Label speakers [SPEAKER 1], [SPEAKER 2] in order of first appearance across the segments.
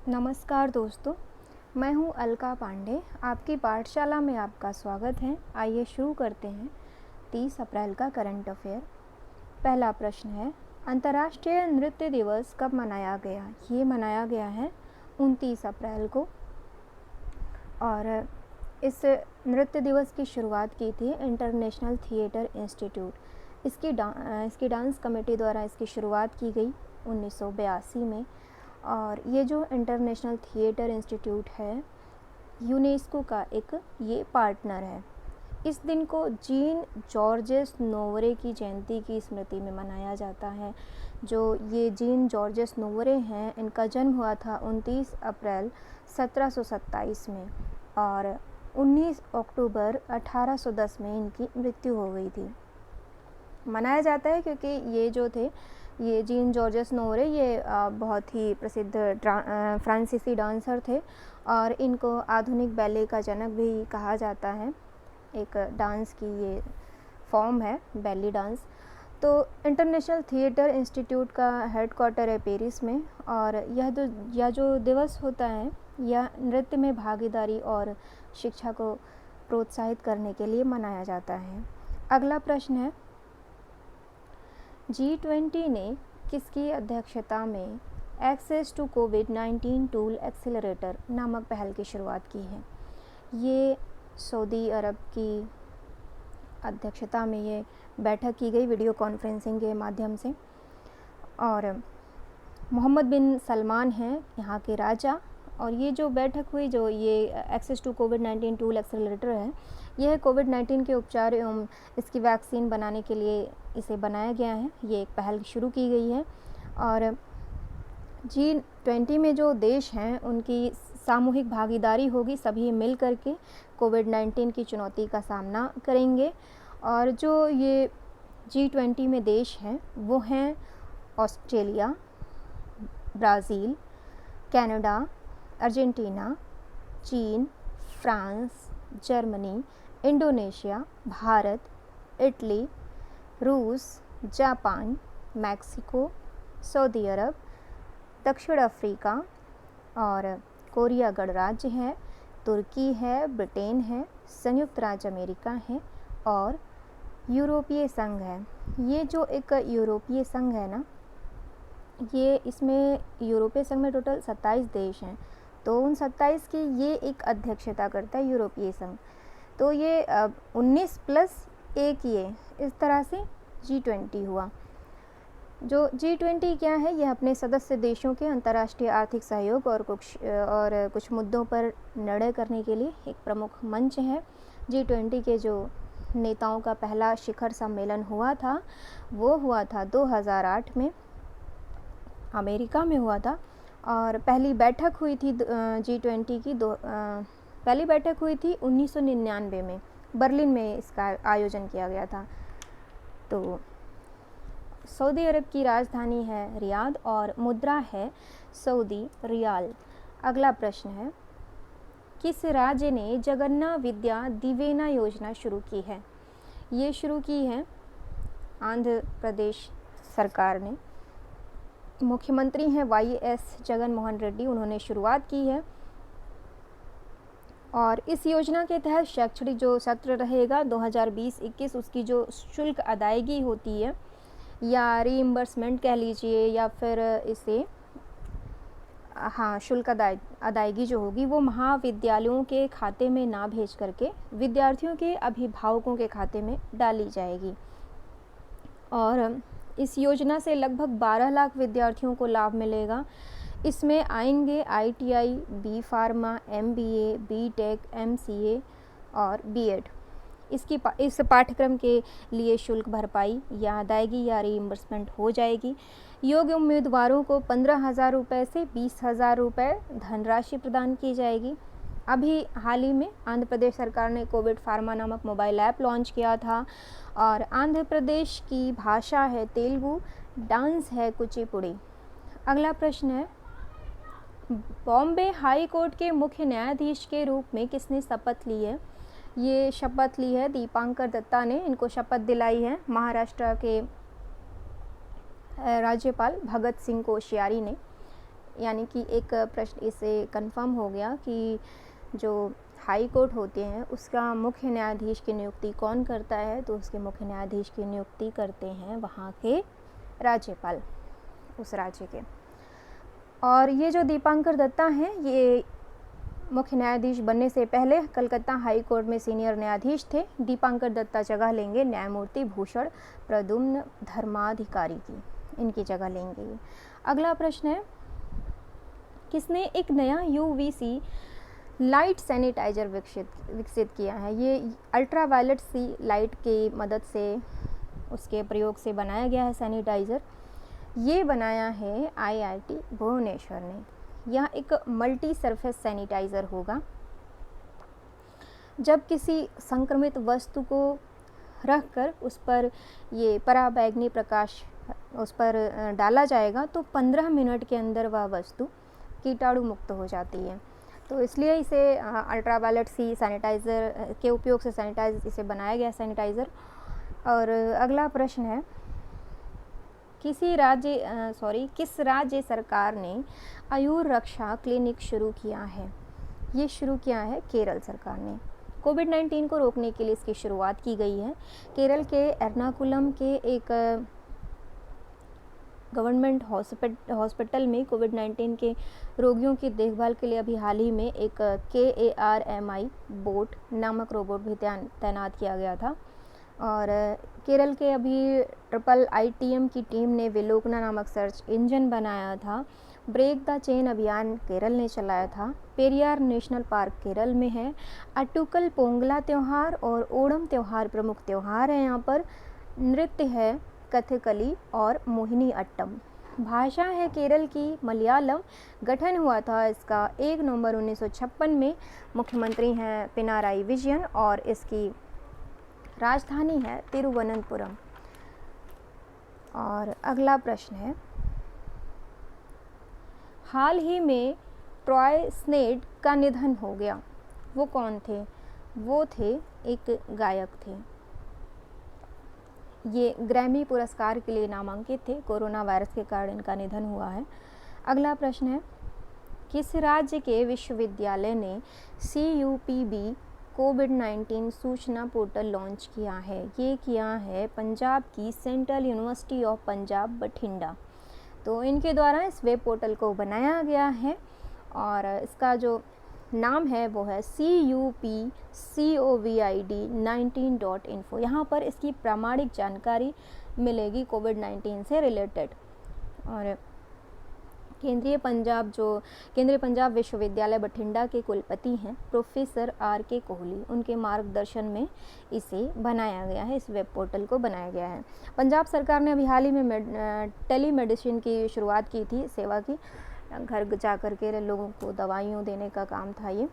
[SPEAKER 1] नमस्कार दोस्तों, मैं हूं अलका पांडे। आपकी पाठशाला में आपका स्वागत है। आइए शुरू करते हैं 30 अप्रैल का करंट अफेयर। पहला प्रश्न है, अंतर्राष्ट्रीय नृत्य दिवस कब मनाया गया? ये मनाया गया है 29 अप्रैल को। और इस नृत्य दिवस की शुरुआत की थी इंटरनेशनल थिएटर इंस्टीट्यूट। इसकी डांस कमेटी द्वारा इसकी शुरुआत की गई 1982 में। और ये जो इंटरनेशनल थिएटर इंस्टीट्यूट है, यूनेस्को का एक ये पार्टनर है। इस दिन को जीन जॉर्जेस नोवरे की जयंती की स्मृति में मनाया जाता है। जो ये जीन जॉर्जेस नोवरे हैं, इनका जन्म हुआ था 29 अप्रैल 1727 में और 19 अक्टूबर 1810 में इनकी मृत्यु हो गई थी। मनाया जाता है क्योंकि ये जीन जॉर्जेस नोवरे ये बहुत ही प्रसिद्ध फ्रांसीसी डांसर थे और इनको आधुनिक बैले का जनक भी कहा जाता है। एक डांस की ये फॉर्म है बैली डांस। तो इंटरनेशनल थिएटर इंस्टीट्यूट का हेडक्वार्टर है पेरिस में। और यह जो दिवस होता है, यह नृत्य में भागीदारी और शिक्षा को प्रोत्साहित करने के लिए मनाया जाता है। अगला प्रश्न है, G20 ने किसकी अध्यक्षता में एक्सेस टू कोविड-19 टूल एक्सेलरेटर नामक पहल की शुरुआत की है? ये सऊदी अरब की अध्यक्षता में ये बैठक की गई वीडियो कॉन्फ्रेंसिंग के माध्यम से। और मोहम्मद बिन सलमान हैं यहाँ के राजा। और ये जो बैठक हुई, जो ये एक्सेस टू कोविड-19 टूल एक्सेलरेटर है, यह कोविड-19 के उपचार एवं इसकी वैक्सीन बनाने के लिए इसे बनाया गया है। ये एक पहल शुरू की गई है। और G20 में जो देश हैं, उनकी सामूहिक भागीदारी होगी। सभी मिल करके कोविड-19 की चुनौती का सामना करेंगे। और जो ये G20 में देश हैं, वो हैं ऑस्ट्रेलिया, ब्राज़ील, कनाडा, अर्जेंटीना, चीन, France, Germany, Indonesia, Bharat, Italy, रूस, जापान, मैक्सिको, सऊदी अरब, दक्षिण अफ्रीका और कोरिया गणराज्य है, तुर्की है, ब्रिटेन है, संयुक्त राज्य अमेरिका है और यूरोपीय संघ है। ये जो एक यूरोपीय संघ है ना, इसमें यूरोपीय संघ में टोटल 27 देश हैं। तो उन 27 की ये एक अध्यक्षता करता है यूरोपीय संघ। तो ये 19 प्लस 1 ये इस तरह से G20 हुआ। जो G20 क्या है? यह अपने सदस्य देशों के अंतर्राष्ट्रीय आर्थिक सहयोग और कुछ मुद्दों पर निर्णय करने के लिए एक प्रमुख मंच है। G20 के जो नेताओं का पहला शिखर सम्मेलन हुआ था, वो हुआ था 2008 में, अमेरिका में हुआ था। और पहली बैठक हुई थी G20 की पहली बैठक हुई थी 1999 में, बर्लिन में इसका आयोजन किया गया था। तो सऊदी अरब की राजधानी है रियाद और मुद्रा है सऊदी रियाल। अगला प्रश्न है, किस राज्य ने जगन्ना विद्या दिवेना योजना शुरू की है? ये शुरू की है आंध्र प्रदेश सरकार ने। मुख्यमंत्री हैं YS जगन मोहन रेड्डी, उन्होंने शुरुआत की है। और इस योजना के तहत शैक्षणिक जो सत्र रहेगा 2020-21, उसकी जो शुल्क अदायगी होती है या रीइंबर्समेंट कह लीजिए, या फिर इसे शुल्क अदायगी जो होगी वो महाविद्यालयों के खाते में ना भेज करके विद्यार्थियों के अभिभावकों के खाते में डाली जाएगी। और इस योजना से लगभग 12 लाख विद्यार्थियों को लाभ मिलेगा। इसमें आएंगे ITI, B pharma, MBA, BTech, MCA और B.Ed। इस पाठ्यक्रम के लिए शुल्क भरपाई या अदायगी या रीइंबर्समेंट हो जाएगी। योग्य उम्मीदवारों को 15,000 रुपये से 20,000 रुपये धनराशि प्रदान की जाएगी। अभी हाल ही में आंध्र प्रदेश सरकार ने कोविड फार्मा नामक मोबाइल ऐप लॉन्च किया था। और आंध्र प्रदेश की भाषा है तेलुगु, डांस है कुचिपुड़ी। अगला प्रश्न है, बॉम्बे हाई कोर्ट के मुख्य न्यायाधीश के रूप में किसने शपथ ली है? ये शपथ ली है दीपांकर दत्ता ने। इनको शपथ दिलाई है महाराष्ट्र के राज्यपाल भगत सिंह कोश्यारी ने। यानी कि एक प्रश्न इससे कंफर्म हो गया कि जो हाई कोर्ट होते हैं उसका मुख्य न्यायाधीश की नियुक्ति कौन करता है, तो उसके मुख्य न्यायाधीश की नियुक्ति करते हैं वहाँ के राज्यपाल, उस राज्य के। और ये जो दीपांकर दत्ता हैं ये मुख्य न्यायाधीश बनने से पहले कलकत्ता हाई कोर्ट में सीनियर न्यायाधीश थे। दीपांकर दत्ता जगह लेंगे न्यायमूर्ति भूषण प्रद्युम्न धर्माधिकारी की, इनकी जगह लेंगे ये। अगला प्रश्न है, किसने एक नया यूवीसी लाइट सैनिटाइजर विकसित किया है? ये अल्ट्रावायलेट सी लाइट की मदद से, उसके प्रयोग से बनाया गया है सैनिटाइज़र। ये बनाया है IIT भुवनेश्वर ने। यह एक मल्टी सरफेस सैनिटाइज़र होगा। जब किसी संक्रमित वस्तु को रखकर उस पर ये पराबैंगनी प्रकाश उस पर डाला जाएगा तो 15 मिनट के अंदर वह वस्तु कीटाणु मुक्त हो जाती है। तो इसलिए इसे अल्ट्रावायलेट सी सैनिटाइज़र के उपयोग से इसे बनाया गया सैनिटाइज़र। और अगला प्रश्न है, किस राज्य सरकार ने आयुर रक्षा क्लिनिक शुरू किया है? ये शुरू किया है केरल सरकार ने। कोविड-19 को रोकने के लिए इसकी शुरुआत की गई है। केरल के एर्नाकुलम के एक गवर्नमेंट हॉस्पिटल में कोविड-19 के रोगियों की देखभाल के लिए अभी हाल ही में एक KARMI बोट नामक रोबोट भी तैनात किया गया था। और केरल के अभी IITM की टीम ने विलोकना नामक सर्च इंजन बनाया था। ब्रेक द चेन अभियान केरल ने चलाया था। पेरियार नेशनल पार्क केरल में है। अटुकल पोंगला त्यौहार और ओणम त्यौहार प्रमुख त्यौहार है। यहाँ पर नृत्य है कथकली और मोहिनी अट्टम। भाषा है केरल की मलयालम। गठन हुआ था इसका 1 नवंबर 1956 में। मुख्यमंत्री हैं पिनाराई विजयन और इसकी राजधानी है तिरुवनंतपुरम। और अगला प्रश्न है, हाल ही में ट्रॉय स्नेड का निधन हो गया। वो कौन थे? वो थे एक गायक थे। ये ग्रैमी पुरस्कार के लिए नामांकित थे। कोरोना वायरस के कारण इनका निधन हुआ है। अगला प्रश्न है, किस राज्य के विश्वविद्यालय ने CUPB कोविड-19 सूचना पोर्टल लॉन्च किया है? ये किया है पंजाब की central university of Punjab Bathinda. तो इनके द्वारा इस वेब पोर्टल को बनाया गया है और इसका जो नाम है वो है CUPCOVID19.info। यहाँ पर इसकी प्रामाणिक जानकारी मिलेगी कोविड-19 से रिलेटेड। और केंद्रीय पंजाब विश्वविद्यालय बठिंडा के कुलपति हैं प्रोफेसर RK कोहली। उनके मार्गदर्शन में इसे बनाया गया है, इस वेब पोर्टल को बनाया गया है। पंजाब सरकार ने अभी हाल ही में टेलीमेडिसिन की शुरुआत की थी, सेवा की। घर जा कर के लोगों को दवाइयाँ देने का काम था ये।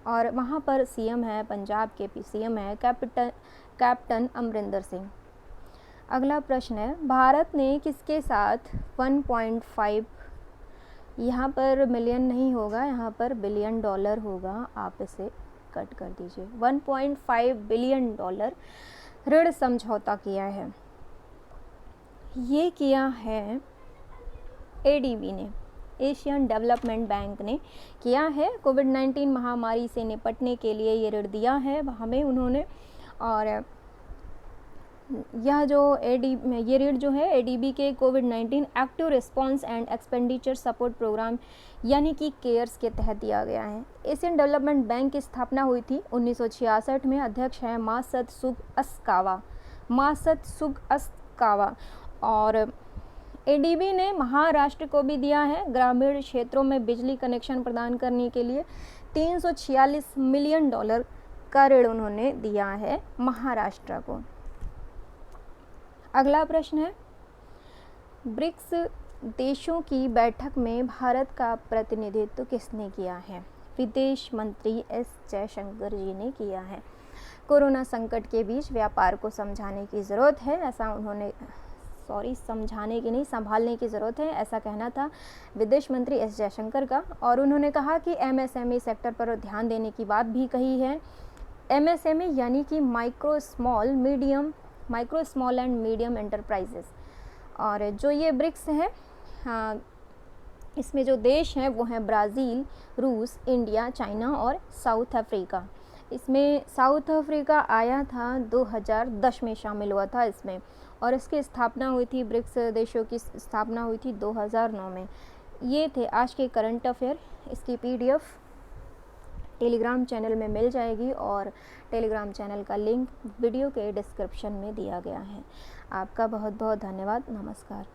[SPEAKER 1] और वहाँ पर CM है, पंजाब के CM है कैप्टन अमरिंदर सिंह। अगला प्रश्न है, भारत ने किसके साथ 1.5, यहाँ पर मिलियन नहीं होगा, यहाँ पर बिलियन डॉलर होगा, आप इसे कट कर दीजिए। 1.5 बिलियन डॉलर ऋण समझौता किया है। ये किया है ADB ने, एशियन डेवलपमेंट बैंक ने किया है। कोविड-19 महामारी से निपटने के लिए ये ऋण दिया है हमें उन्होंने। और यह जो ये ऋण जो है ADB के कोविड-19 active response and expenditure support programme यानी कि केयर्स के तहत दिया गया है। एशियन डेवलपमेंट बैंक की स्थापना हुई थी 1966 में। अध्यक्ष हैं मासद सुग अस्कावा। और ADB ने महाराष्ट्र को भी दिया है ग्रामीण क्षेत्रों में बिजली कनेक्शन प्रदान करने के लिए। 346 मिलियन डॉलर का ऋण उन्होंने दिया है महाराष्ट्र को। अगला प्रश्न है, ब्रिक्स देशों की बैठक में भारत का प्रतिनिधित्व किसने किया है? विदेश मंत्री S जयशंकर जी ने किया है। कोरोना संकट के बीच व्यापार को समझाने की ज़रूरत है, ऐसा उन्होंने संभालने की ज़रूरत है, ऐसा कहना था विदेश मंत्री S जयशंकर का। और उन्होंने कहा कि MSME सेक्टर पर ध्यान देने की बात भी कही है। MSME यानी कि micro small and medium enterprises. और जो ये ब्रिक्स हैं, हाँ, इसमें जो देश हैं वो हैं ब्राज़ील, रूस, इंडिया, चाइना और साउथ अफ्रीका। इसमें साउथ अफ्रीका आया था 2010 में शामिल हुआ था इसमें, और इसकी स्थापना हुई थी, ब्रिक्स देशों की स्थापना हुई थी 2009 में। ये थे आज के करंट अफेयर। इसकी PDF टेलीग्राम चैनल में मिल जाएगी और टेलीग्राम चैनल का लिंक वीडियो के डिस्क्रिप्शन में दिया गया है। आपका बहुत बहुत धन्यवाद। नमस्कार।